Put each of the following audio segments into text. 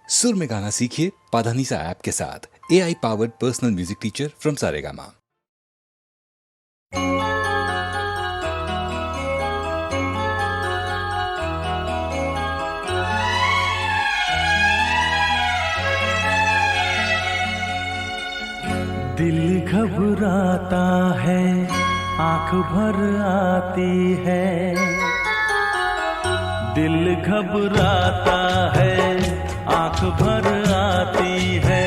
सुर में गाना सीखिए पाधानीसा ऐप के साथ। AI powered personal music teacher from Saregama. दिल घबराता है, आंख भर आती है। दिल घबराता है, आंख भर आती है।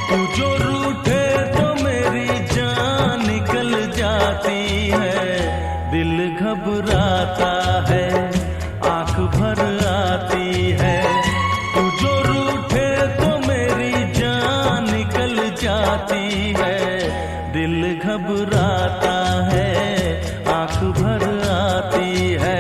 तू जो रूठे तो मेरी जान निकल जाती है। दिल घबराता है, आंख भर आती है। तू जो रूठे तो मेरी जान निकल जाती है। दिल घबराता है, आंख भर आती है।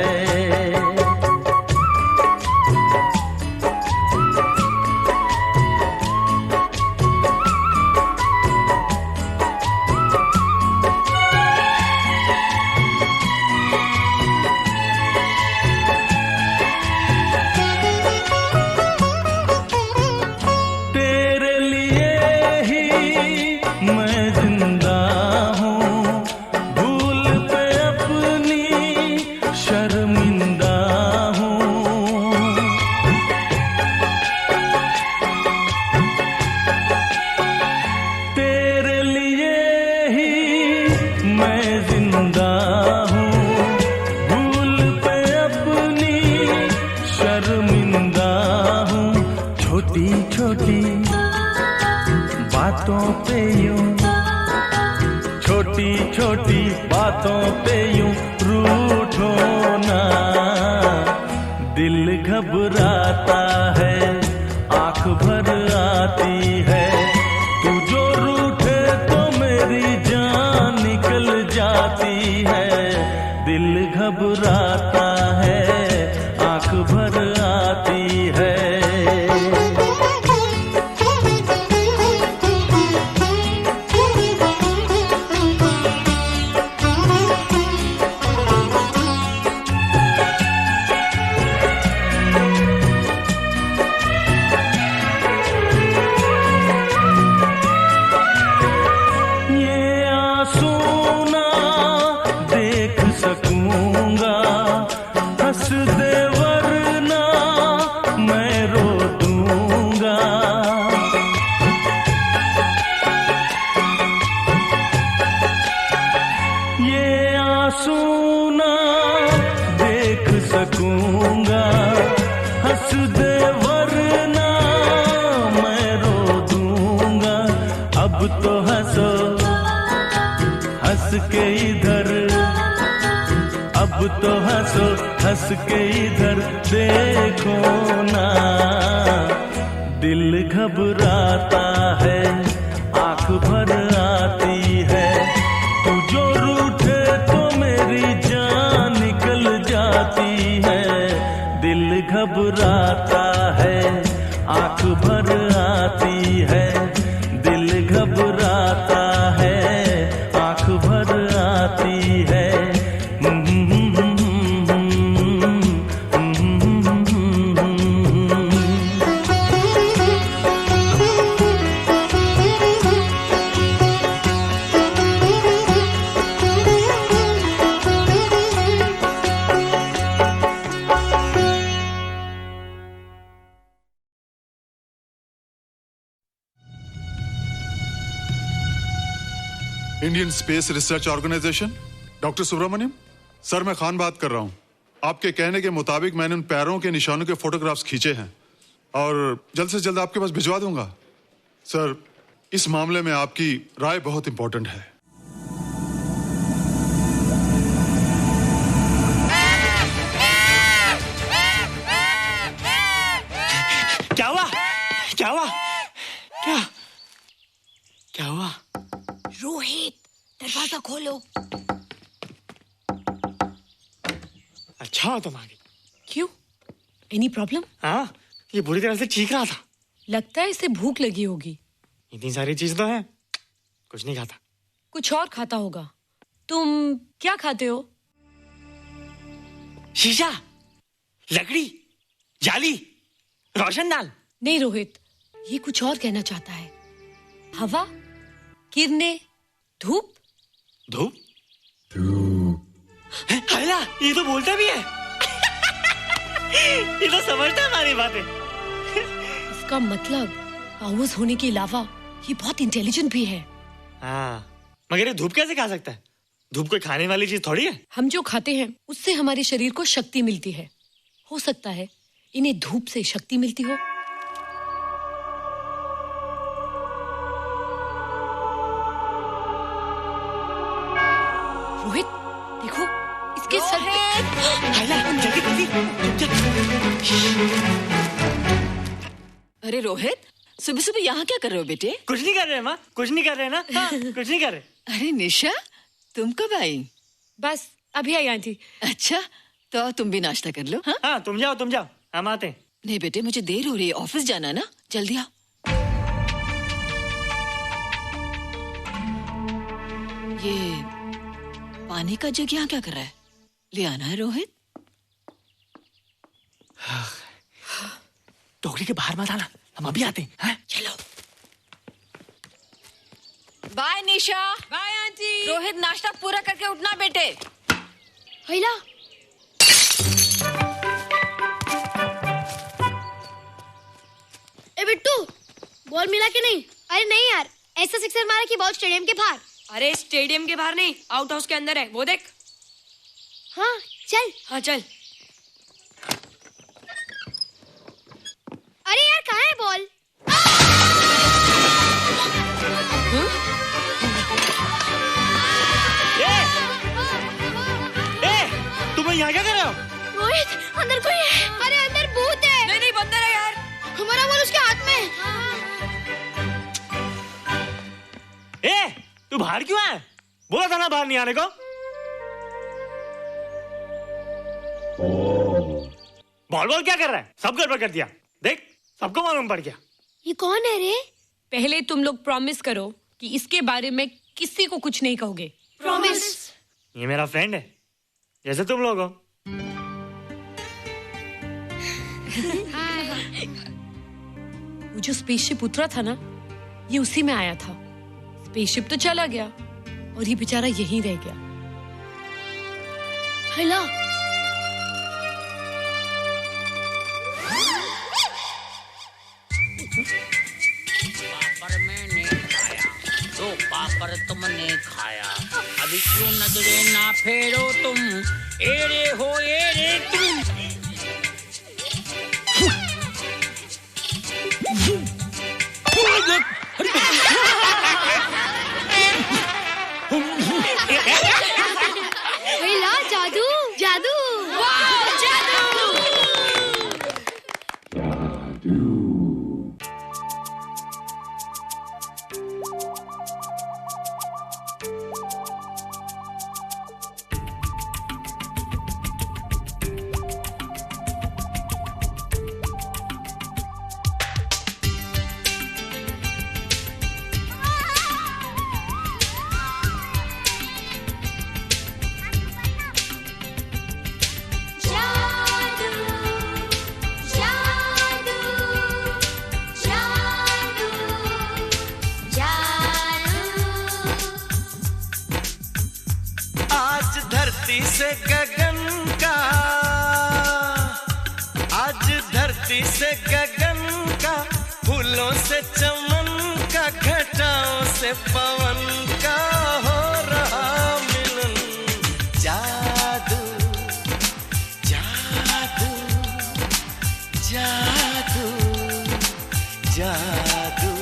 छोटी छोटी बातों पे यूं रूठो ना। दिल घबराता है, आंख भर आती है। तू जो रूठे तो मेरी जान निकल जाती है। दिल घबराता है, आंख भर आती है। सुना देख सकूंगा, हंस दे वरना मैं रो दूंगा। अब तो हंसो हंस के इधर, अब तो हंसो हंस के इधर देखो ना। दिल घबराता है, आंख भर आती है। तू जो रूठे तो मेरी जान निकल जाती है। दिल घबराता है, आंख भर आती है। दिल घबराता है, आंख भर आती है। Indian Space Research Organisation, doctor Subramaniam sir, मैं खान बात कर रहा हूं। आपके कहने के मुताबिक मैंने उन पैरों के निशानों के फोटोग्राफ्स खींचे हैं और जल्द से जल्द आपके पास भिजवा दूंगा। सर, इस मामले में आपकी राय बहुत इंपॉर्टेंट है। क्या हुआ? क्या हुआ? क्या क्या हुआ? रोहित, दरवाजा खोलो। अच्छा तुम आ गई। क्यों? Any problem? हाँ, ये बुरी तरह से चीख रहा था। लगता है इसे भूख लगी होगी। इतनी सारी चीज तो है, कुछ नहीं खाता। कुछ और खाता होगा। तुम क्या खाते हो? शीशा, लकड़ी, जाली, रोशनदान, नहीं रोहित, ये कुछ और कहना चाहता है। हवा, किरणें, धूप। धूप? हायला, ये तो बोलता भी है। ये तो समझता है हमारी बातें। इसका मतलब पावर्स होने के अलावा ये बहुत इंटेलिजेंट भी है। हाँ, मगर ये धूप कैसे खा सकता है? धूप कोई खाने वाली चीज थोड़ी है। हम जो खाते हैं उससे हमारे शरीर को शक्ति मिलती है। हो सकता है इन्हें धूप से शक्ति मिलती हो। रोहित, देखो इसके सर पे। हायला, जल्दी जल्दी। अरे रोहित, सुबह सुबह यहाँ क्या कर रहे हो बेटे? कुछ नहीं कर रहे माँ, कुछ नहीं कर रहे ना। हाँ, कुछ नहीं कर रहे। अरे निशा, तुम कब आई? बस अभी आई आंटी। अच्छा, तो तुम भी नाश्ता कर लो। हाँ हाँ, तुम जाओ, हम आते हैं। नहीं बेटे, मुझे देर हो रही है, ऑफिस जाना ना, जल्दी आओ। ये पानी का जग यहाँ क्या कर रहा है? ले आना है रोहित। टोकरी के बाहर मत आना, हम अभी आते हैं। हाँ? चलो। Bye Nisha. Bye aunty. Rohit, नाश्ता पूरा करके उठना बेटे। हैला, ए बिट्टू, बॉल मिला कि नहीं? अरे नहीं यार, ऐसा सिक्सर मारा कि बॉल स्टेडियम के बाहर। अरे स्टेडियम के बाहर नहीं, आउट हाउस के अंदर है, वो देख। हाँ चल। हाँ चल। अरे यार, कहाँ है बॉल? तुम यहाँ क्या कर रहे हो? रोहित, अंदर कोई है। अरे अंदर भूत है। नहीं नहीं, बंदर है यार। हमारा बॉल उसके हाथ में। तू बाहर क्यों है? बोला था ना बाहर नहीं आने को। बॉल क्या कर रहा है? सब गड़बड़ कर दिया। देख, सबको मालूम पड़ गया। ये कौन है रे? पहले तुम लोग प्रॉमिस करो कि इसके बारे में किसी को कुछ नहीं कहोगे। प्रॉमिस। ये मेरा फ्रेंड है, जैसे तुम लोग हो। वो जो स्पेसशिप उतरा था ना, ये उसी में आया था। स्पेसशिप तो चला गया और ये बेचारा यहीं रह गया। हैला, पापड़ मैंने खाया, दो पापड़ तुमने खाया, अभी क्यों नजरे ना फेरो तुम, एरे हो एरे तुम। हैला, जादू जादू। वाह, जादू। धरती से गगन का, आज धरती से गगन का, फूलों से चमन का, घटाओं से पवन का हो रहा मिलन। जादू जादू जादू जादू।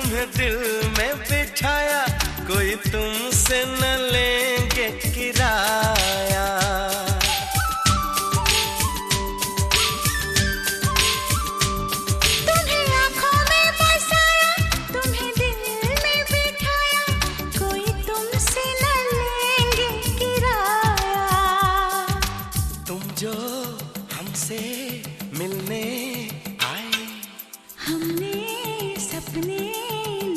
तुम्हें दिल में बिठाया, कोई तुमसे न लेंगे किराया। मिलने आए, हमने सपने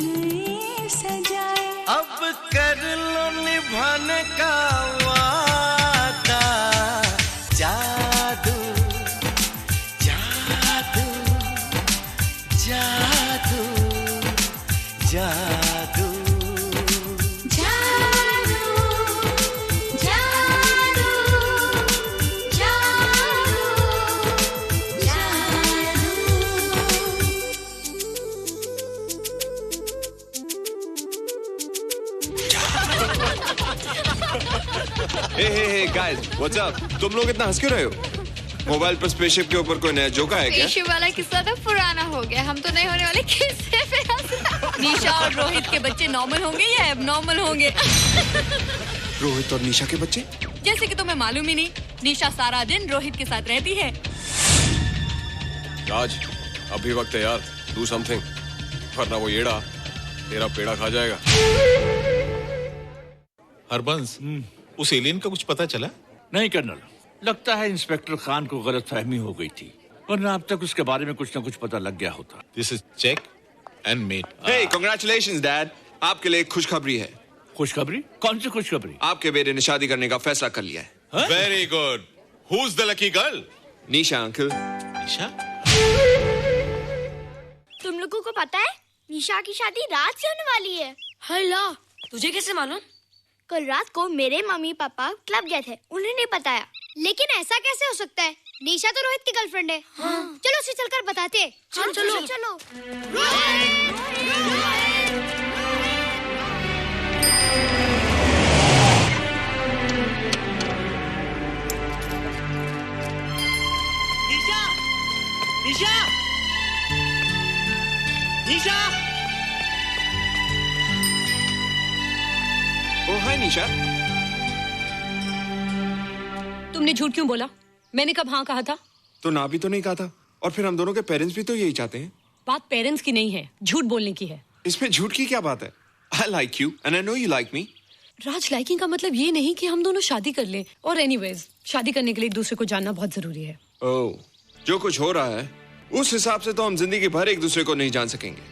नए सजाए, अब कर लो निभाने का वादा। जादू जादू जादू जादू Hey guys, what's up? तुम लोग इतना हंस क्यों रहे हो? मोबाइल पर स्पेसशिप के ऊपर कोई नया जोक है क्या? स्पेसशिप वाला किस्सा तो पुराना हो गया, हम तो नहीं होने वाले किस्से पे हंसना। निशा और रोहित के बच्चे नॉर्मल होंगे या एबनॉर्मल होंगे? रोहित और निशा के बच्चे? जैसे कि तुम्हें मालूम ही नहीं, निशा सारा दिन रोहित के साथ रहती है। राज, अभी वक्त है यार, do something, वरना वो येड़ा तेरा पेड़ा खा जाएगा। हरबंस, उस एलियन का कुछ पता चला? नहीं कर्नल, लगता है इंस्पेक्टर खान को गलतफहमी हो गई थी, वरना अब तक उसके बारे में कुछ न कुछ पता लग गया होता। This is check and mate. Hey, congratulations, Dad. आपके लिए एक खुशखबरी है। खुशखबरी? कौन सी खुशखबरी? आपके बेटे ने शादी करने का फैसला कर लिया है। Very good. Who's the lucky girl? Nisha uncle. Nisha? तुम लोगों को पता है निशा की शादी रात से होने वाली है। हल्ला, तुझे कैसे मालूम? कल रात को मेरे मम्मी पापा क्लब गए थे, उन्हें नहीं बताया। लेकिन ऐसा कैसे हो सकता है? निशा तो रोहित की गर्लफ्रेंड है। हाँ। चलो उसे चलकर बताते हैं। चलो चलो चलो। निशा, निशा, निशा। ओ हाय निशा। तुमने झूठ क्यों बोला? मैंने कब हाँ कहा था? तो ना भी तो नहीं कहा था, और फिर हम दोनों के पेरेंट्स भी तो यही चाहते हैं। बात पेरेंट्स की नहीं है, झूठ बोलने की है। इसमें झूठ की क्या बात है? I like you and I know you like me. Raj, liking का मतलब ये नहीं कि हम दोनों शादी कर लें। और एनीवेज, शादी करने के लिए एक दूसरे को जानना बहुत जरूरी है। ओह, जो कुछ हो रहा है उस हिसाब से तो हम जिंदगी भर एक दूसरे को नहीं जान सकेंगे।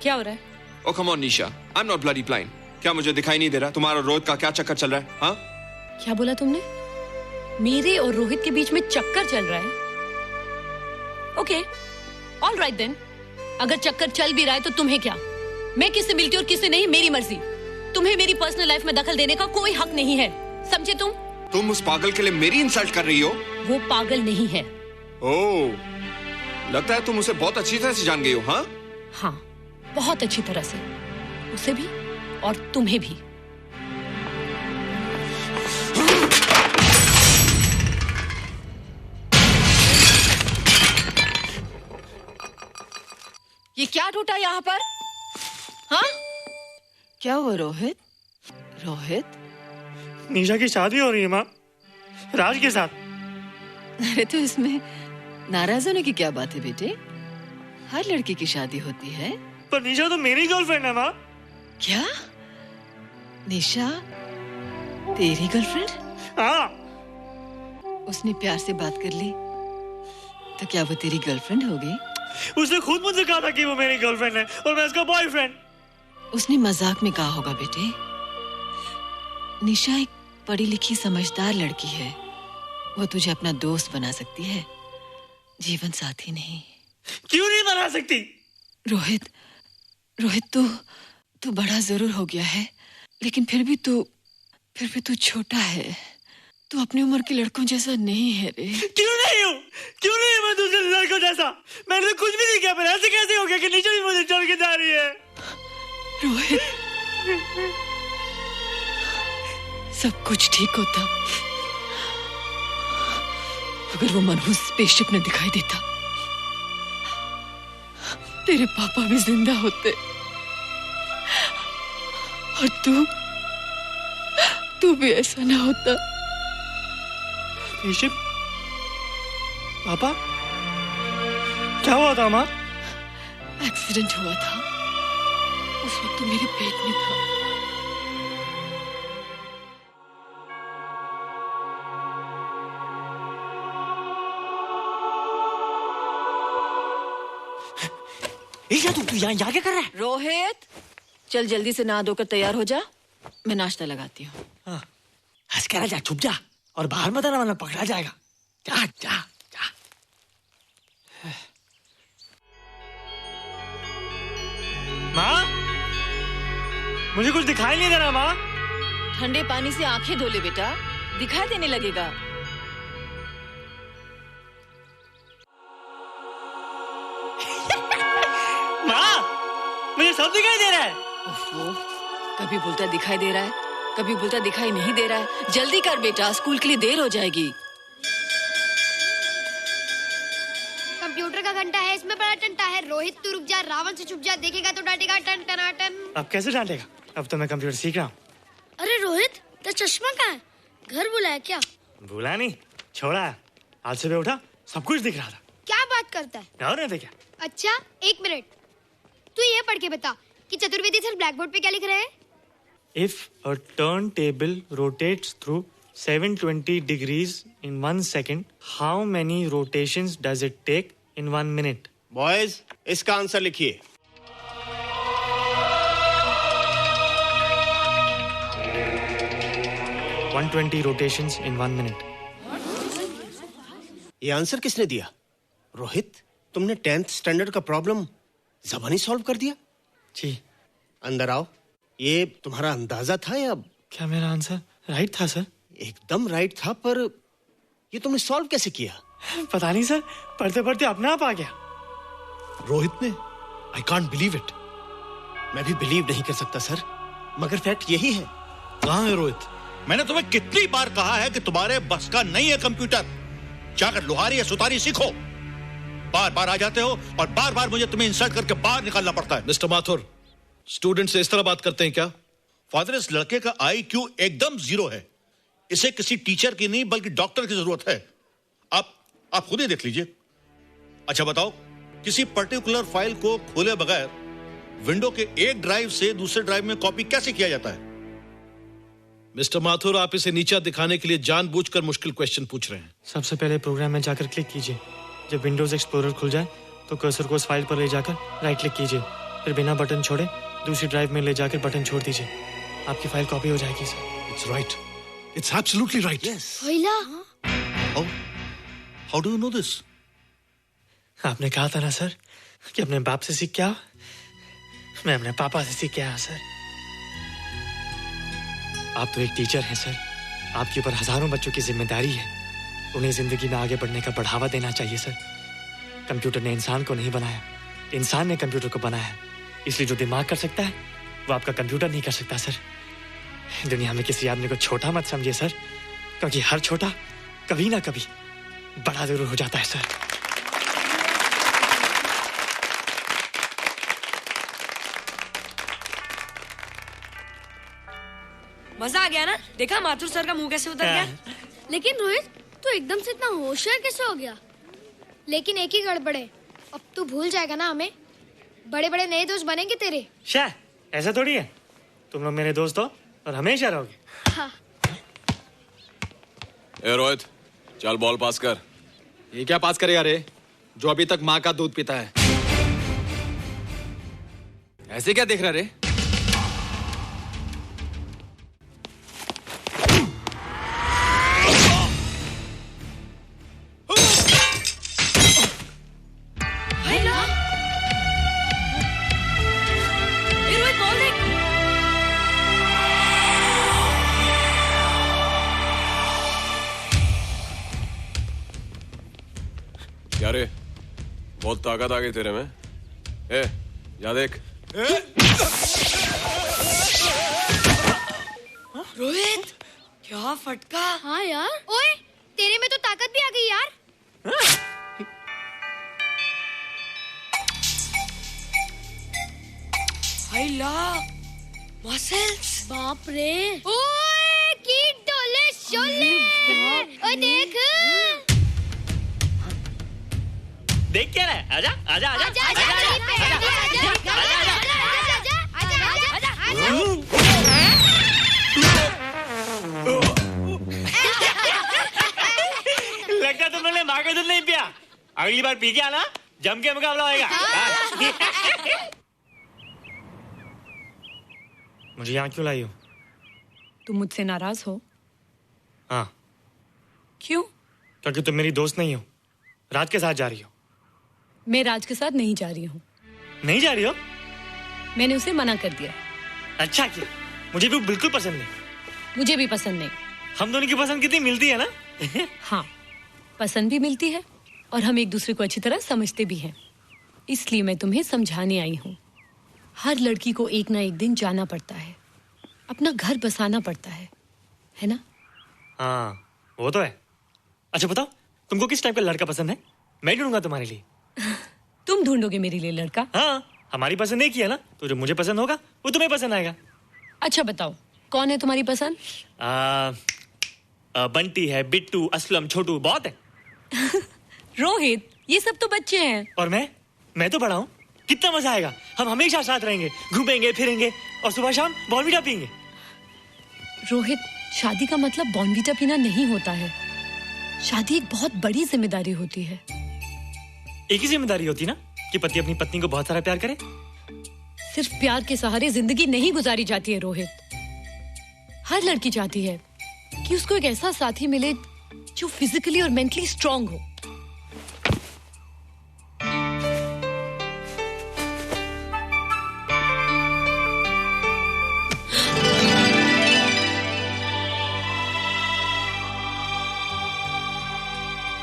क्या हो रहा है? Oh come on Nisha, I'm not bloody blind. क्या मुझे दिखाई नहीं दे रहा तुम्हारा रोहित का क्या चक्कर चल रहा है? हाँ? क्या बोला तुमने? मेरे और रोहित के बीच में चक्कर चल रहा है? Okay, all right then. अगर चक्कर चल भी रहा है तो तुम्हें क्या? मैं किससे मिलती हूँ और किससे नहीं, मेरी मर्जी। तुम्हें मेरी पर्सनल लाइफ में दखल देने का कोई हक नहीं है, समझे तुम? तुम उस पागल के लिए मेरी इंसल्ट कर रही हो? वो पागल नहीं है। ओह, लगता है तुम उसे बहुत अच्छी तरह से जान गई हो। हाँ? हाँ, बहुत अच्छी तरह से, उसे भी और तुम्हें भी। ये क्या टूटा यहाँ पर? हाँ? क्या हुआ रोहित? रोहित? निशा की शादी हो रही है माँ, राज के साथ। अरे तो इसमें नाराज होने की क्या बात है बेटे? हर लड़की की शादी होती है। पर निशा तो मेरी गर्लफ्रेंड है माँ। क्या? निशा तेरी गर्लफ्रेंड? हाँ। उसने प्यार से बात कर ली तो क्या वो तेरी गर्लफ्रेंड हो गई? उसने खुद मुझसे कहा था कि वो मेरी गर्लफ्रेंड है और मैं उसका बॉयफ्रेंड। उसने मजाक में कहा होगा बेटे। निशा एक पढ़ी लिखी समझदार लड़की है, वो तुझे अपना दोस्त बना सकती है, जीवन साथी नहीं। क्यों नहीं बना सकती? रोहित, रोहित तू बड़ा जरूर हो गया है, लेकिन फिर भी तू छोटा है। तू अपनी उम्र के लड़कों जैसा नहीं है रे। क्यों नहीं हूँ? क्यों नहीं मैं दूसरे लड़कों जैसा? मैंने तो कुछ भी नहीं किया, पर ऐसे कैसे हो गया कि निशा भी मुझे छोड़ के जा रही है? रोहित, सब कुछ ठीक होता अगर वो मनहूस स्पेसशिप न दिखाई देता। तेरे पापा भी जिंदा होते और तू भी ऐसा ना होता। ऋषभ, पापा क्या हुआ था माँ? एक्सीडेंट हुआ था, उस वक्त तो मेरे पेट में था। तू यहाँ क्या कर रहा है? रोहित, चल जल्दी से नहा धोकर तैयार हो जा, मैं नाश्ता लगाती हूँ। हंस कर जा, छुप जा और बाहर मत आना वरना पकड़ा जाएगा। जा जा जा। माँ, मुझे कुछ दिखाई नहीं दे रहा माँ। ठंडे पानी से आंखें धो ले बेटा, दिखाई देने लगेगा। माँ, मुझे सब दिखाई दे रहा है। ओफो, कभी बोलता दिखाई दे रहा है, कभी बोलता दिखाई नहीं दे रहा है। जल्दी कर बेटा, स्कूल के लिए देर हो जाएगी। कंप्यूटर का घंटा है, इसमें बड़ा टंटा है। रोहित तू रुक जा, रावण से छुप जा, देखेगा तो डांटेगा टन टनाटन। अब कैसे डांटेगा? अब तो मैं कंप्यूटर सीख रहा हूँ। अरे रोहित, तेरा चश्मा कहाँ है? घर बुलाया क्या? भूला नहीं, छोड़ा है। आज सुबह उठा, सब कुछ दिख रहा था। क्या बात करता है? और नहीं तो क्या? अच्छा, एक मिनट, तू ये पढ़ के बता कि चतुर्वेदी सर ब्लैक बोर्ड पे क्या लिख रहे हैं? If a turntable rotates through 720 degrees in 1 second, how many rotations does it take in 1 minute? Boys, इसका आंसर लिखिए। What? 120 rotations in 1 minute. ये आंसर किसने दिया? रोहित, तुमने 10th स्टैंडर्ड का प्रॉब्लम ज़बानी सॉल्व कर दिया? जी। अंदर आओ। ये तुम्हारा अंदाजा था या? क्या मेरा आंसर राइट था सर? एकदम राइट था, पर ये तुमने सॉल्व कैसे किया? पता नहीं सर, पढ़ते पढ़ते अपने आप आ गया। रोहित ने? I can't believe it. मैं भी बिलीव नहीं कर सकता सर, मगर फैक्ट यही है। कहाँ है रोहित? मैंने तुम्हें कितनी बार कहा है कि तुम्हारे बस का नहीं है कंप्यूटर। जाकर लोहारी या सुतारी सीखो। बार बार आ जाते हो और बार बार मुझे तुम्हें इंसल्ट करके बाहर निकालना पड़ता है। मिस्टर माथुर, स्टूडेंट से इस तरह बात करते हैं क्या? फादर, इस लड़के का IQ एकदम 0 है। इसे किसी टीचर की नहीं बल्कि डॉक्टर की जरूरत है। आप खुद ही देख लीजिए। अच्छा बताओ, किसी पर्टिकुलर फाइल को खोले बगैर विंडो के एक ड्राइव से दूसरे ड्राइव में कॉपी कैसे किया जाता है? मिस्टर माथुर, आप इसे नीचा दिखाने के लिए जानबूझकर मुश्किल क्वेश्चन पूछ रहे हैं। सबसे पहले प्रोग्राम में जाकर क्लिक कीजिए। जब विंडोज एक्सप्लोरर खुल जाए तो कर्सर को उस फाइल पर ले जाकर राइट क्लिक कीजिए, फिर बिना बटन छोड़े दूसरी ड्राइव में ले जाकर बटन छोड़ दीजिए। आपकी फाइल कॉपी हो जाएगी sir. It's right, it's absolutely right. How do you know this? आपने कहा था ना सर कि अपने बाप से सीख के आओ। मैं अपने पापा से सीख के आया सर। आप तो एक टीचर हैं सर, आपके ऊपर हजारों बच्चों की जिम्मेदारी है। उन्हें जिंदगी में आगे बढ़ने का बढ़ावा देना चाहिए सर। कंप्यूटर ने इंसान को नहीं बनाया, इंसान ने कंप्यूटर को बनाया। इसलिए जो दिमाग कर सकता है वो आपका कंप्यूटर नहीं कर सकता सर। दुनिया में किसी आदमी को छोटा मत समझिए सर, क्योंकि हर छोटा कभी ना कभी बड़ा जरूर हो जाता है सर। मजा आ गया ना? देखा माथुर सर का मुंह कैसे उतर गया? लेकिन रोहित, तू एकदम से इतना होशियार कैसे हो गया? लेकिन एक ही गड़बड़ है, अब तू भूल जाएगा ना हमें। बड़े बड़े नए दोस्त बनेंगे तेरे। शाह, ऐसा थोड़ी है। तुम लोग मेरे दोस्त हो और हमेशा रहोगे। हाँ। ए रोहित, चल बॉल पास कर। ये क्या पास करेगा रे, जो अभी तक माँ का दूध पीता है? ऐसे क्या देख रहा रे? क्या रे, बहुत ताकत आ गई तेरे में। ए, जा देख। रोहित, क्या फटका। हाँ यार, ओए तेरे में तो ताकत भी आ गई यार। हाय ला, मसल्स। बाप रे। ओए कीट डोले शोले। ओए देख। देख क्या रहा है? आजा आजा आजा आजा आजा लगता तुमने माँ का दूध नहीं पिया। अगली बार पी के आना, जम के मुकाबला होएगा। मुझे यहाँ क्यों लाई हो? तुम मुझसे नाराज हो? हाँ। क्यों? क्योंकि तुम मेरी दोस्त नहीं हो, राज के साथ जा रही हो। मैं राज के साथ नहीं जा रही हूँ। नहीं जा रही हो? मैंने उसे मना कर दिया। अच्छा किया, मुझे भी बिल्कुल पसंद नहीं। मुझे भी पसंद नहीं। हम दोनों की पसंद कितनी मिलती है ना? हाँ, पसंद भी मिलती है और हम एक दूसरे को अच्छी तरह समझते भी हैं। इसलिए मैं तुम्हें समझाने आई हूँ। हर लड़की को एक ना एक दिन जाना पड़ता है, अपना घर बसाना पड़ता है ना? हाँ, वो तो है। अच्छा बताओ, तुमको किस टाइप का लड़का पसंद है? मैं ढूंढूंगा तुम्हारे लिए। तुम ढूंढोगे मेरे लिए लड़का? हाँ, हमारी पसंद एक ही है ना, तो जो मुझे पसंद होगा वो तुम्हें पसंद आएगा। अच्छा बताओ, कौन है तुम्हारी पसंद? बंटी है, बिट्टू, असलम, छोटू, बहुत है। रोहित, ये सब तो बच्चे हैं। और मैं तो बड़ा हूँ। कितना मजा आएगा, हम हमेशा साथ रहेंगे, घूमेंगे फिरेंगे और सुबह शाम बॉर्नवीटा पीएंगे। रोहित, शादी का मतलब बॉर्नवीटा पीना नहीं होता है। शादी एक बहुत बड़ी जिम्मेदारी होती है। एक ही जिम्मेदारी होती ना कि पति अपनी पत्नी को बहुत सारा प्यार करे। सिर्फ प्यार के सहारे जिंदगी नहीं गुजारी जाती है रोहित। हर लड़की चाहती है कि उसको एक ऐसा साथी मिले जो फिजिकली और मेंटली स्ट्रांग हो।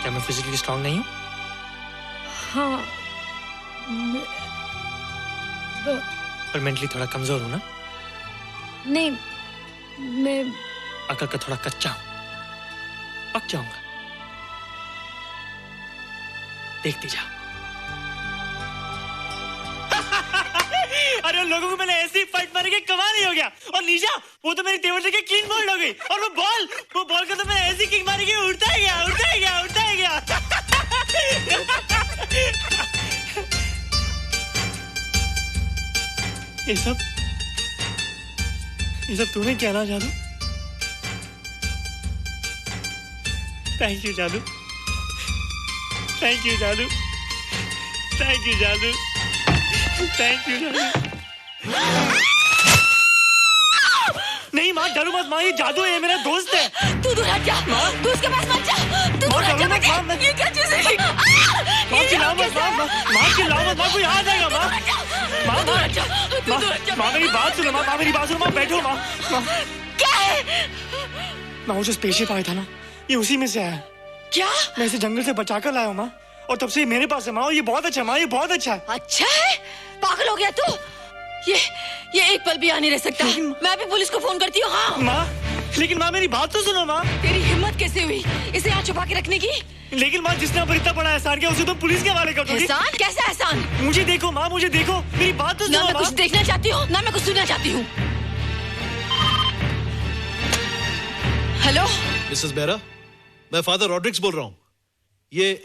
क्या मैं फिजिकली स्ट्रांग नहीं हूँ? हाँ, पर मेंटली थोड़ा कमजोर हूँ ना? नहीं, मैं अकल का थोड़ा कच्चा हूँ, पक जाऊंगा। देखती जाओ। अरे उन लोगों को मैंने ऐसी फाइट मारी कि कमाल ही हो गया। और निशा, वो तो मेरी टेबल लेके क्लीन बोल्ड हो गई। और वो बॉल को तो मैंने ऐसी किक मारी कि उड़ता ही गया, उड़ता ही गया, उड़ता ही गया। ये सब तूने क्या ना जादू? थैंक यू जादू, थैंक यू जादू, थैंक यू जादू, थैंक यू जादू। नहीं माँ, डरो मत माँ, ये जादू है, ये मेरा दोस्त है। तू दूर हट जा, तू उसके पास मत जा, तू दूर हट जा बेटे। ये क्या चीज़ है? माँ चिल्लाओ मत, माँ चिल्लाओ मत, माँ कोई आ जाएगा। माँ मेरी बात सुनो, माँ मेरी बात सुनो, माँ बैठो। माँ क्या है? माँ वो जो स्पेसशिप आया था ना, ये उसी में से आया। क्या? मैं इसे जंगल से बचा कर लाया हूँ माँ, और तब से ये मेरे पास है माँ। ये बहुत अच्छा है माँ, ये बहुत अच्छा है। अच्छा है? पागल हो गया तू? ये एक पल भी यहाँ नहीं रह सकता। मैं अभी पुलिस को फोन करती हूँ। हाँ माँ, लेकिन माँ मेरी बात तो सुनो माँ। तेरी हिम्मत कैसे हुई इसे यहाँ छुपा के रखने की? लेकिन माँ, जिसने पर इतना बड़ा एहसान किया उसे तो पुलिस के हवाले कर दोगी। एहसान? कैसा एहसान? मुझे देखो माँ, मुझे देखो, मेरी बात तो सुनो। ना मैं कुछ देखना चाहती हूँ, ना मैं कुछ सुनना चाहती हूँ। हेलो मिसेस बेरा, मैं फादर रॉड्रिक्स बोल रहा हूँ। ये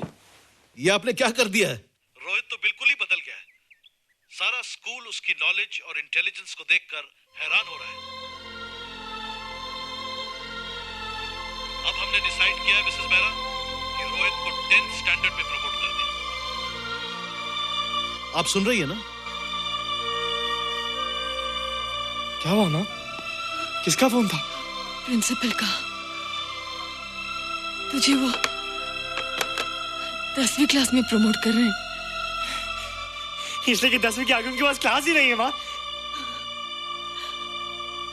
आपने क्या कर दिया है? रोहित तो बिल्कुल ही बदल गया है। सारा स्कूल उसकी नॉलेज और इंटेलिजेंस को देखकर हैरान हो रहा है। अब हमने डिसाइड किया है मिसेस बेरा कि रोहित को 10th स्टैंडर्ड में प्रमोट कर दें। आप सुन रही है ना? क्या हुआ माँ? किसका फोन था? प्रिंसिपल का। तुझे वो 10वीं क्लास में प्रमोट कर रहे हैं। इसलिए कि 10वीं के आगे उनके पास क्लास ही नहीं है माँ।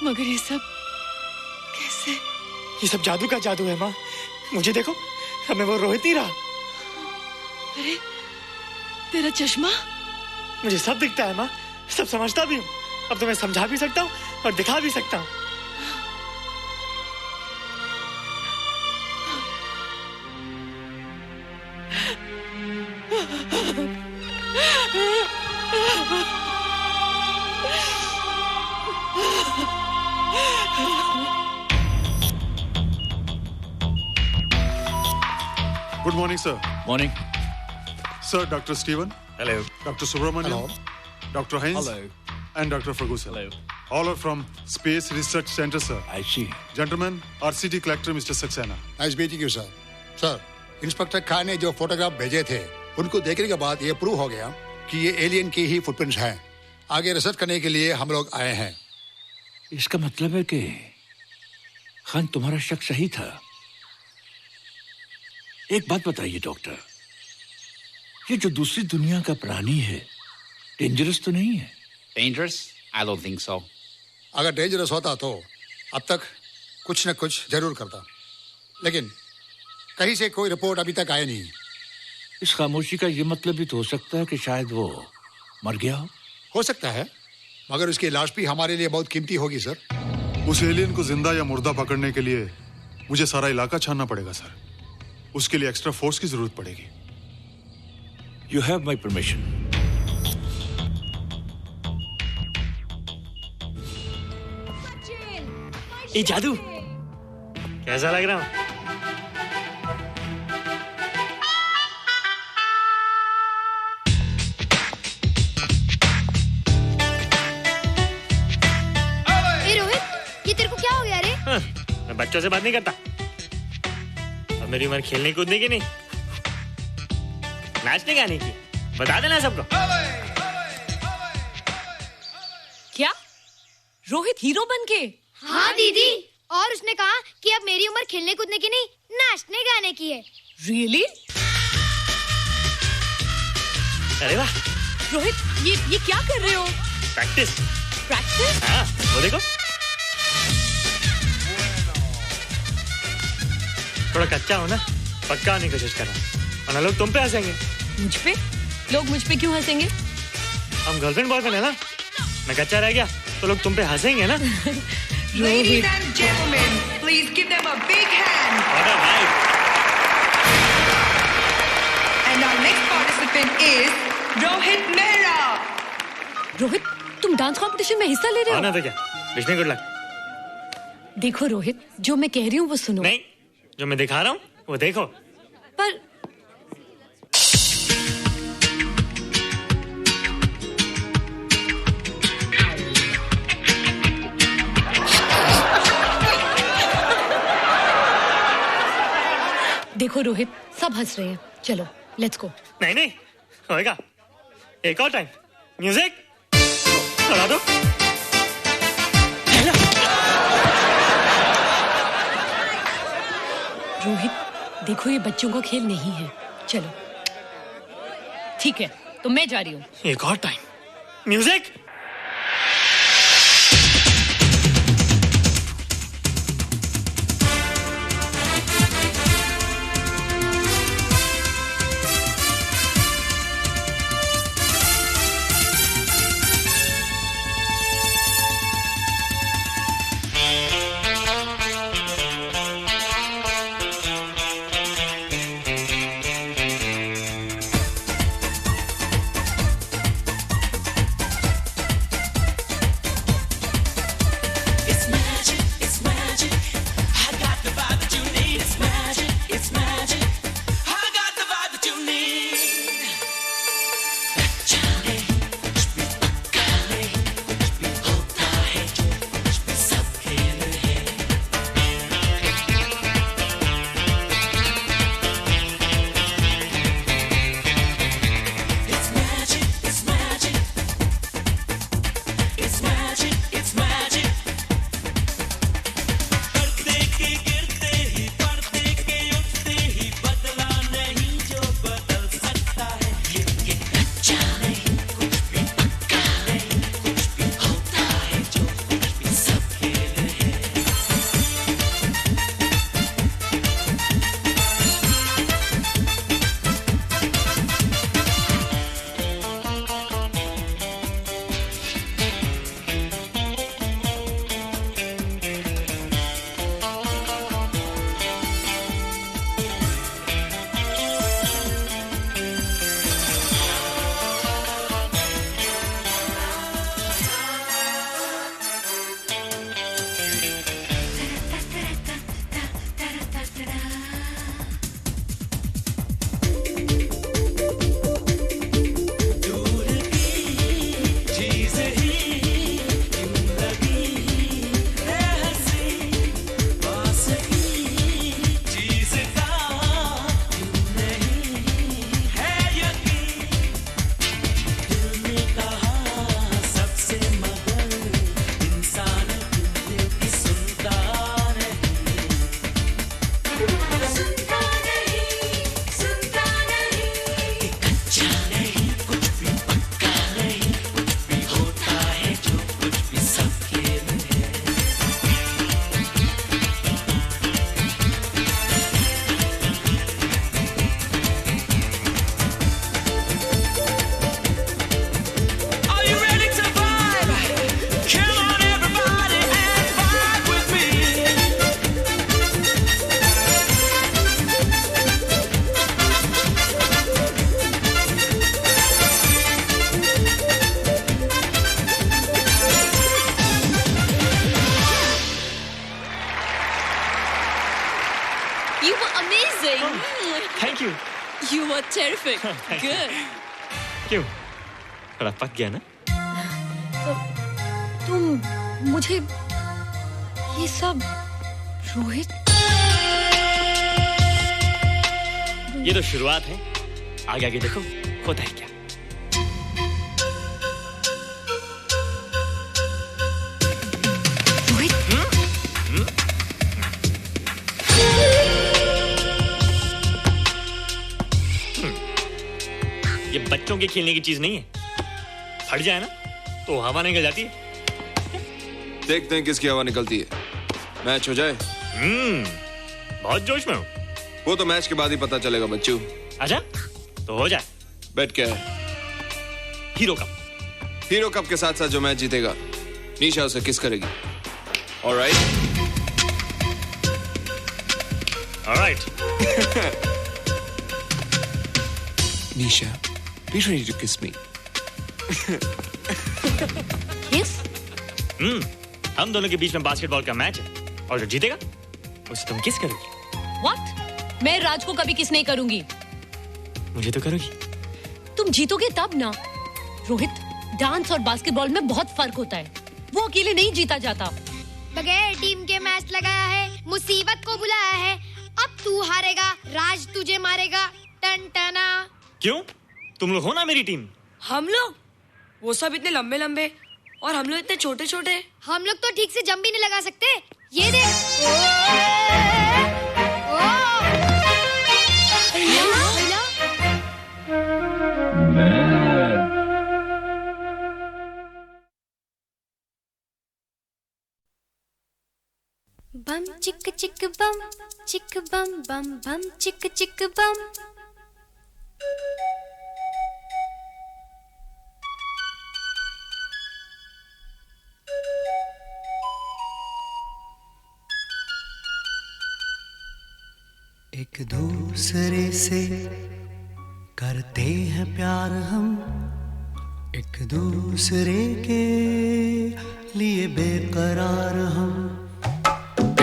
मगर ये सब कैसे? ये सब जादू का जादू है माँ। मुझे देखो, अब मैं वो रोहित नहीं रहा। अरे तेरा चश्मा? मुझे सब दिखता है माँ, सब समझता भी हूँ। अब तो मैं समझा भी सकता हूँ और दिखा भी सकता हूँ। Good morning, sir. Morning. Sir, Dr. Stephen. Hello. Dr. Subramaniam. Dr. Heinz. Hello. And Dr. Ferguson. Hello. All are from Space Research Center, sir. I see. Gentlemen, RCT collector Mr. Saxena. Nice meeting you sir. Sir, inspector Khan ने जो photograph भेजे थे उनको देखने के बाद ये prove हो गया कि ये एलियन की ही फुटप्रिंट्स हैं। आगे रिसर्च करने के लिए हम लोग आए हैं। इसका मतलब है कि खान तुम्हारा शक सही था। एक बात बताइए डॉक्टर, ये जो दूसरी दुनिया का प्राणी है डेंजरस तो नहीं है? Dangerous? I don't think so. अगर डेंजरस होता तो अब तक कुछ न कुछ जरूर करता, लेकिन कहीं से कोई रिपोर्ट अभी तक आई नहीं। इस खामोशी का ये मतलब भी तो हो सकता है कि शायद वो मर गया हो सकता है, मगर उसकी लाश भी हमारे लिए बहुत कीमती होगी सर। उस एलियन को जिंदा या मुर्दा पकड़ने के लिए मुझे सारा इलाका छानना पड़ेगा सर। उसके लिए एक्स्ट्रा फोर्स की जरूरत पड़ेगी। You have my permission. ए जादू, कैसा लग रहा हूँ? मैं बच्चों से बात नहीं करता। अब मेरी उम्र खेलने कूदने की नहीं, नाचने गाने की। बता देना सबको। क्या रोहित हीरो बन के? हाँ दीदी, और उसने कहा कि अब मेरी उम्र खेलने कूदने की नहीं, नाचने गाने की है। Really? अरे वाह रोहित, ये क्या कर रहे हो? प्रैक्टिस। प्रैक्टिस? हाँ, वो देखो थोड़ा कच्चा हो ना, पक्का होने की कोशिश कर रहा हूँ, वरना लोग तुम पे हंसेंगे। मुझ पे? लोग मुझ पे क्यों हंसेंगे? हम गर्लफ्रेंड बॉयफ्रेंड है ना, मैं कच्चा रह गया तो लोग तुम पे हंसेंगे ना। Ladies and gentlemen, please give them a big hand. What a night. And our next participant is Rohit Mehra. Rohit, तुम डांस कंपटीशन में हिस्सा ले रहे हो? ना तो क्या, विश मी गुड लक। देखो रोहित, जो मैं कह रही हूँ वो सुनो। नहीं, जो मैं दिखा रहा हूँ वो देखो। पर देखो रोहित, सब हंस रहे हैं। चलो लेट्स गो। नहीं नहीं होएगा, एक और टाइम। म्यूजिक चला दो। रोहित देखो, ये बच्चों का खेल नहीं है। चलो ठीक है, तो मैं जा रही हूँ। एक और time. Music. Thank you. You were terrific. Good. क्यों? थोड़ा पक गया ना? तुम मुझे ये सब रोहित, ये तो शुरुआत है, आगे आगे देखो होता है क्या। ये बच्चों के खेलने की चीज नहीं है, फट जाए ना तो हवा निकल जाती है। देखते हैं किसकी हवा निकलती है। मैच हो जाए। बहुत जोश में हूँ। वो तो मैच के बाद ही पता चलेगा बच्चू। अच्छा तो हो जाए। बेट क्या है? Hero cup. हीरो कप के साथ साथ जो मैच जीतेगा निशा उसे किस करेगी। Alright. Nisha, be ready to kiss me. Kiss? हम दोनों के बीच में बास्केटबॉल का मैच है और जो जीतेगा उसे तुम किस करोगी। What? मैं राज को कभी किस नहीं करूंगी। मुझे तो करोगी। तुम जीतोगे तब ना। रोहित, डांस और बास्केटबॉल में बहुत फर्क होता है, वो अकेले नहीं जीता जाता। बगैर टीम के मैच लगाया है, मुसीबत को बुलाया है। अब तू हारेगा, राज तुझे मारेगा। टन टना। क्यों? तुम लोग हो ना मेरी टीम। हम लोग? वो सब इतने लंबे लंबे और हम लोग इतने छोटे छोटे। हम लोग तो ठीक से जंप भी नहीं लगा सकते। ये देख। बम चिक चिक बम बम बम चिक चिक बम। एक दूसरे से करते हैं प्यार हम, एक दूसरे के लिए बेकरार हम।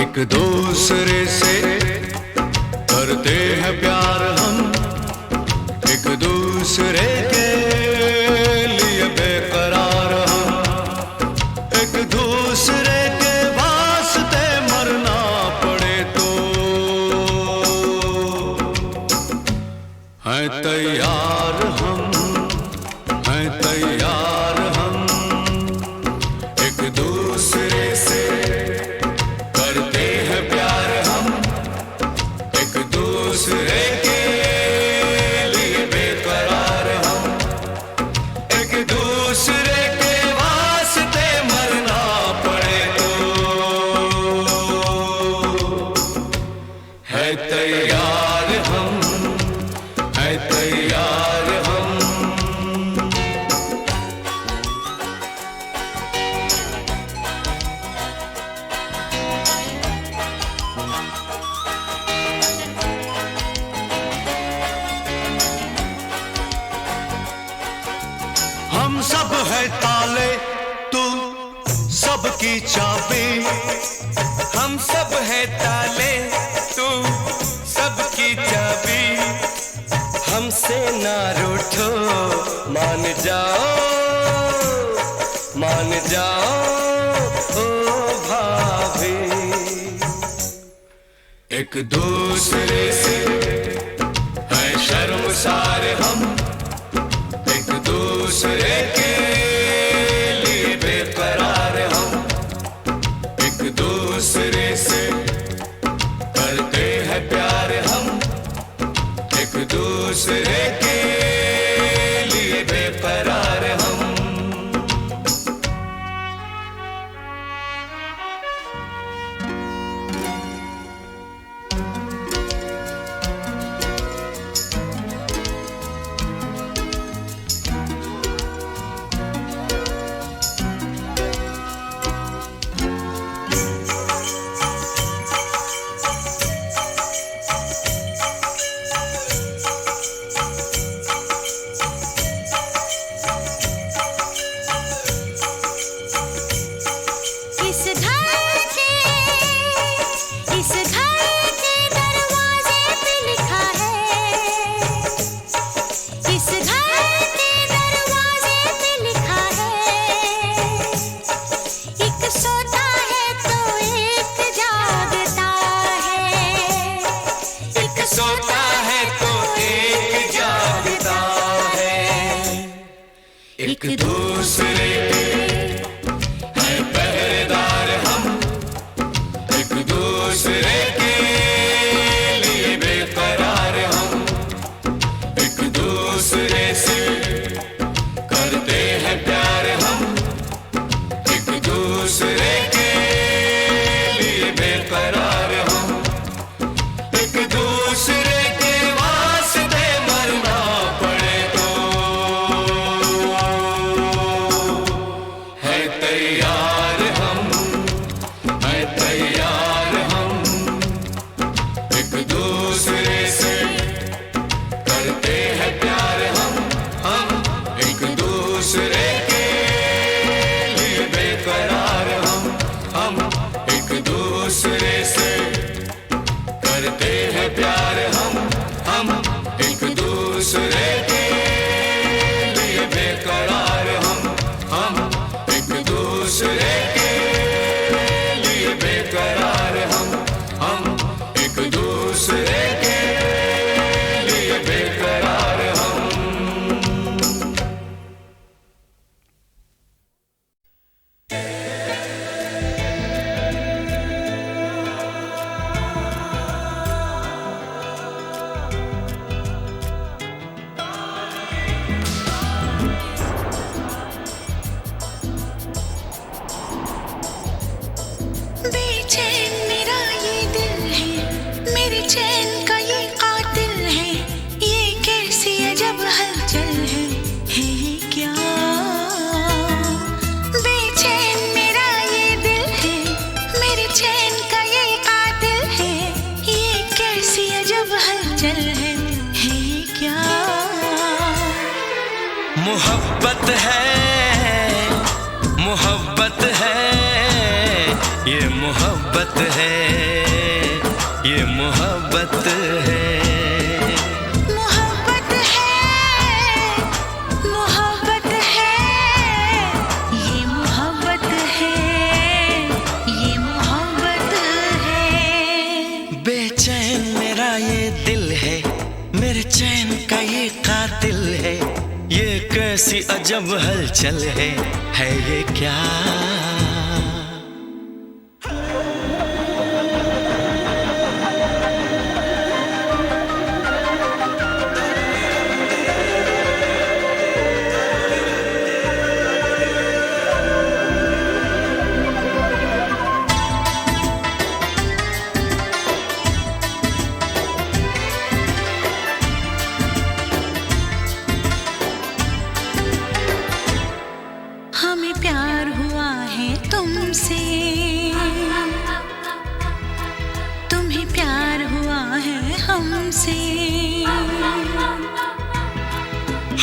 एक दूसरे से करते हैं प्यार हम, एक दूसरे के लिए बेकरार हम। एक दूसरे के वास्ते मरना पड़े तो हैं तैयार हम, हैं तैयार हम। एक दूसरे से करते हैं प्यार हम, एक दूसरे के लिए बेकरार हम। एक दूसरे के वास्ते मरना पड़े तो है तैयार हम, है तैयार हम। हम सब है ताले, तू सबकी चाबी। हम सब है ताले, तू सबकी चाबी। हमसे ना रूठो, मान जाओ, मान जाओ ओ भाभी। एक दूसरे से है शर्मसार हम, एक दूसरे के लिए बेकरार हम। एक दूसरे से करते हैं प्यार हम, एक दूसरे के लिए बेकरार हम। एक दूसरे के हैं पहरेदार हम, एक दूसरे के लिए बेकरार हम, एक दूसरे से करते हैं प्यार हम, एक दूसरे के लिए बेकरार हम, एक दूसरे के वास्ते मरना पड़े तो है तैयार हम, है तैयार हम, एक दूसरे से करते हैं प्यार हम एक दूसरे के लिए बेकरार हम एक दूसरे से करते हैं प्यार हम एक दूसरे के लिए बेकरार हम एक दूसरे के लिए बेकरार हम एक दूसरे के लिए बेकरार हम। बेचैन मेरा ये दिल है, मेरे चैन का ये कातिल है, ये कैसी अजब हलचल है ये क्या? बेचैन मेरा ये दिल है, मेरे चैन का ये कातिल है, ये कैसी अजब हलचल है ये क्या? मोहब्बत है, मोहब्बत है, ये मोहब्बत है, ये मोहब्बत है। मोहब्बत है, मोहब्बत है, ये मोहब्बत है, ये मोहब्बत है। बेचैन मेरा ये दिल है, मेरे चैन का ये कातिल है, ये कैसी अजब हलचल है ये क्या? हमें प्यार हुआ है तुमसे, तुम्हें प्यार हुआ है हमसे,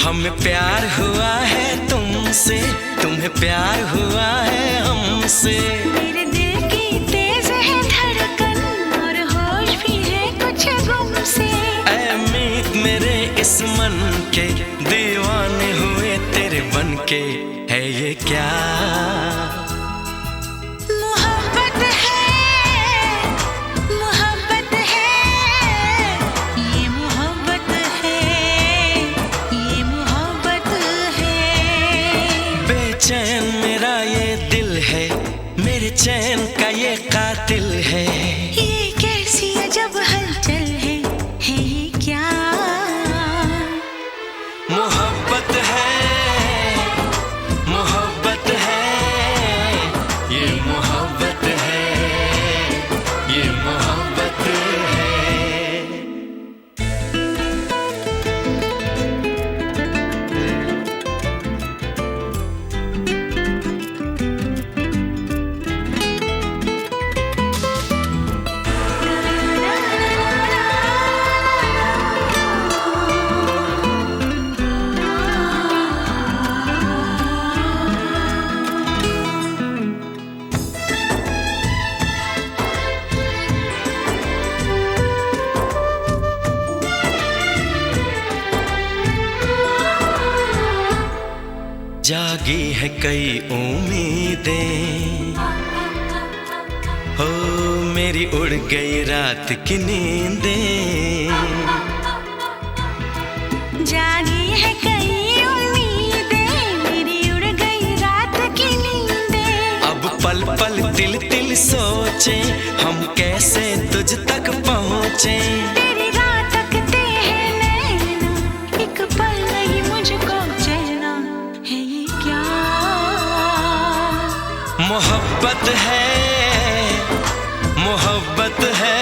हमें प्यार हुआ है तुमसे, तुम्हें प्यार हुआ है हमसे। मेरे दिल की तेज है धड़कन और होश भी है कुछ गुम से। ऐ मीत मेरे इस मन के दीवाने हुए तेरे बन के है ये क्या? मोहब्बत है, मोहब्बत है, ये मोहब्बत है, ये मोहब्बत है। बेचैन मेरा ये दिल है, मेरे चैन का ये कातिल है, ये कैसी अजब हलचल है ये क्या? मोहब्बत है, मोहब्बत है, ये मोहब्बत है, ये मोहब्बत है। जागी है कई उम्मीदें, हो मेरी उड़ गई रात की नींदें। जागी है कई उम्मीदें, मेरी पल तिल तिल सोचे हम कैसे तुझ तक पहुँचे। तेरी रात तकते हैं नैना, एक पल नहीं मुझको चैना, है ये क्या मोहब्बत है, मोहब्बत है,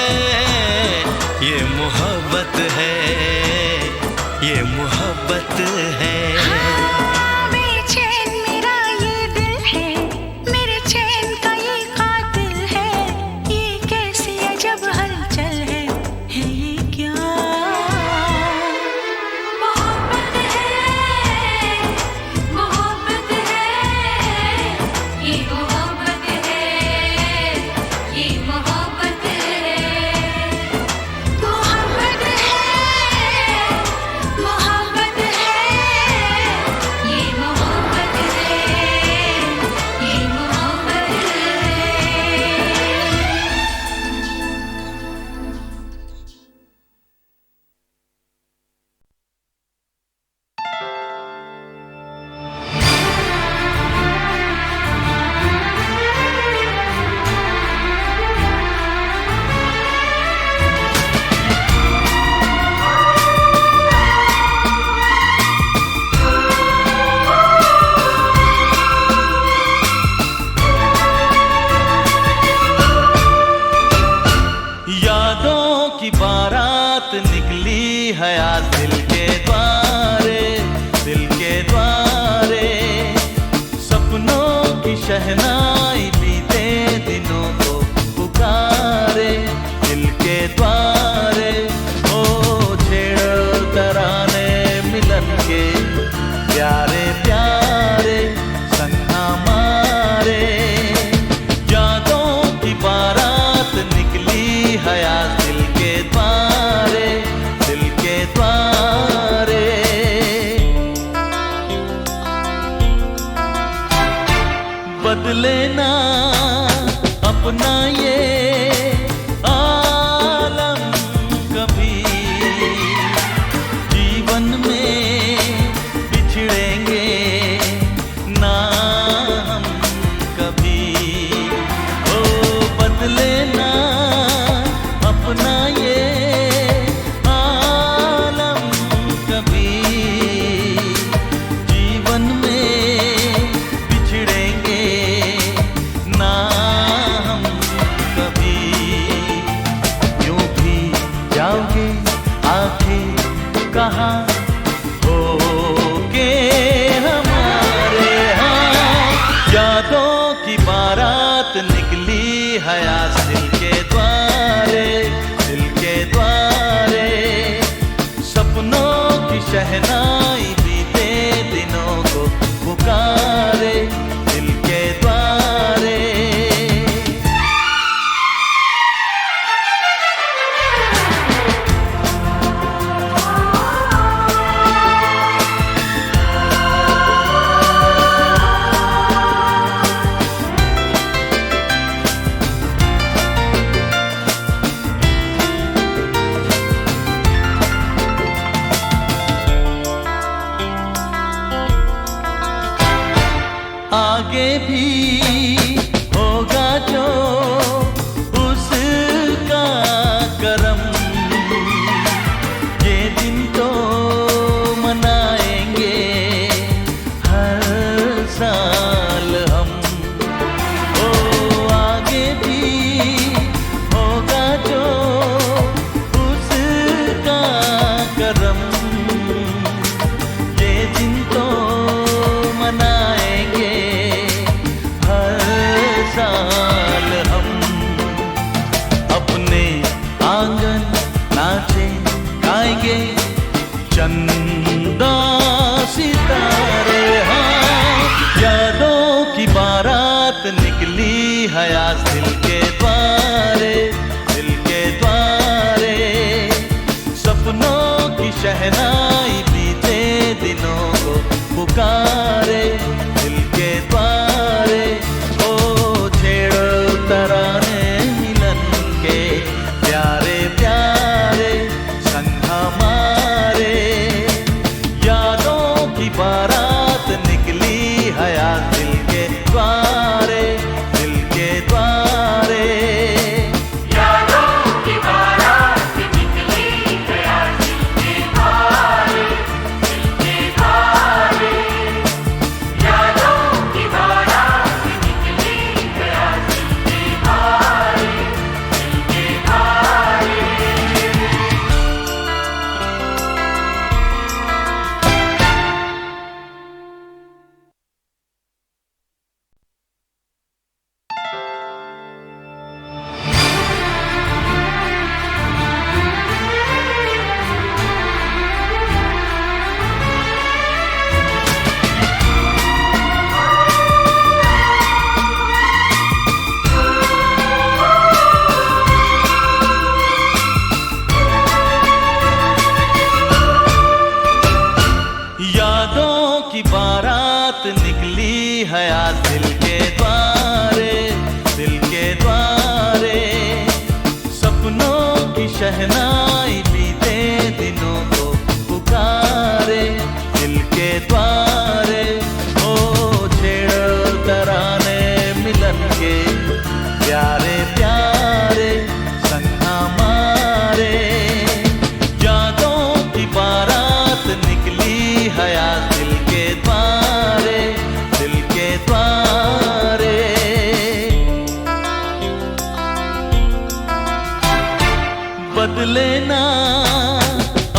ये मोहब्बत है, ये मोहब्बत है। हाँ, बेचैन मेरा ये दिल है, मेरे चैन का ये कातिल है, ये कैसी अजब हलचल है ये क्या मोहब्बत है, मोहब्बत है, ये मोहब्बत है, ये मोहब्बत है, मोहब्बत है, मोहब्बत है, ये मोहब्बत है, ये मोहब्बत यादों की बारात निकली है आज दिल के द्वारे, दिल के द्वारे। सपनों की शहनाई बीते दिनों को पुकारे, दिल के द्वारे। ओ छेड़ो तराने मिलन के प्यारे प्यारे संग हमारे। यादों की बारात निकली है आज दिल के द्वारे, दिल के द्वारे। बदले ना अपना ये आलम कभी, जीवन में बिछड़ेंगे ना हम कभी। ओ बदले ना अपना ये आलम कभी, जीवन में बिछड़ेंगे ना हम कभी। यूं भी जाओगे आखिर कहाँ होगे हमारे। हाँ, यादों की बारात निकली है आज दिल के द्वारे, दिल के द्वारे। सपनों की शहनाई बीते दिनों को पुकारे, दिल के द्वारे। आगे भी होगा जो उसका करम, ये दिन तो मनाएंगे हर साल हम। ओ आगे भी होगा जो उसका करम, ये दिन तो मनाएंगे हर साल हम। अपने आंगन नाचे गाएंगे चंदा सितारे। हाँ, यादों की बारात निकली है आज दिल के द्वारे, दिल के द्वारे। सपनों की शहनाई बीते दिनों को पुकारे, दिल के द्वारे। ओ छेड़ो तराने मिलन के प्यारे प्यारे संग हमारे। यादों की बारात निकली है आज दिल के द्वारे, दिल के बदले ना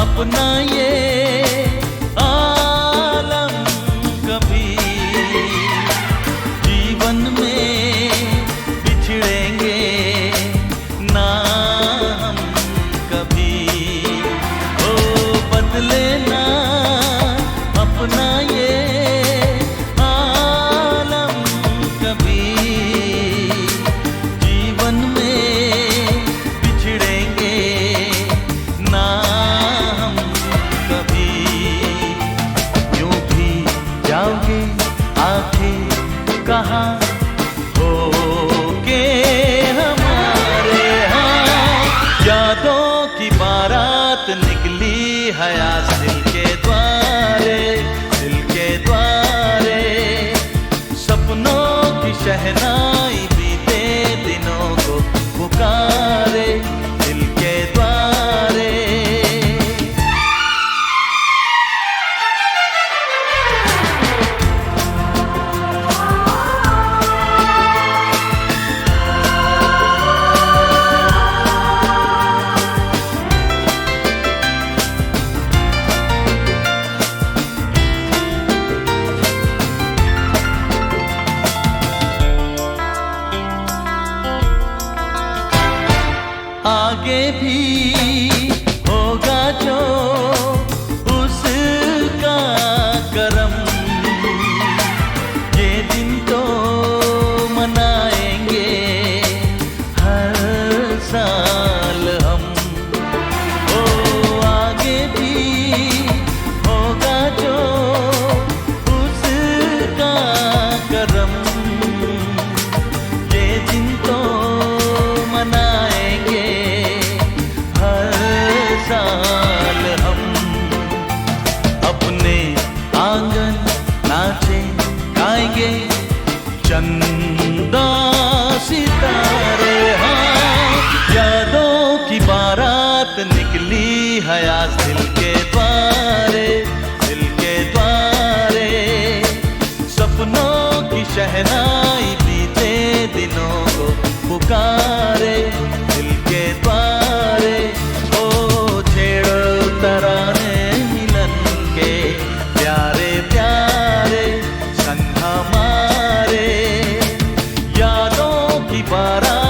अपना ये आलम कभी, जीवन में बिछड़ेंगे ना हम कभी। ओ बदले ना अपना ये आलम कभी, जीवन में बिछड़ेंगे ना हम कभी। यूं भी जाओगे आखिर कहाँ होगे हमारे, हाँ यादों की बारात निकली है आज दिल के द्वारे, दिल के द्वारे। सपनों की शहनाई बीते दिनों को पुकारे दिल के द्वारे। आगे भी होगा जो उसका करम, ये दिन तो मनाएंगे हर साल हम। ओ आगे भी होगा जो उसका करम, ये दिन तो मनाएंगे हर साल हम। अपने आंगन नाचे गाएंगे चंदा सितारे, हाँ यादों की बारात निकली है आज दिल के द्वारे, दिल के द्वारे। सपनों की शहनाई बीते दिनों को पुकारे दिल के द्वारे। ओ छेड़ो तराने मिलन के प्यारे प्यारे संग हमारे, यादों की बारात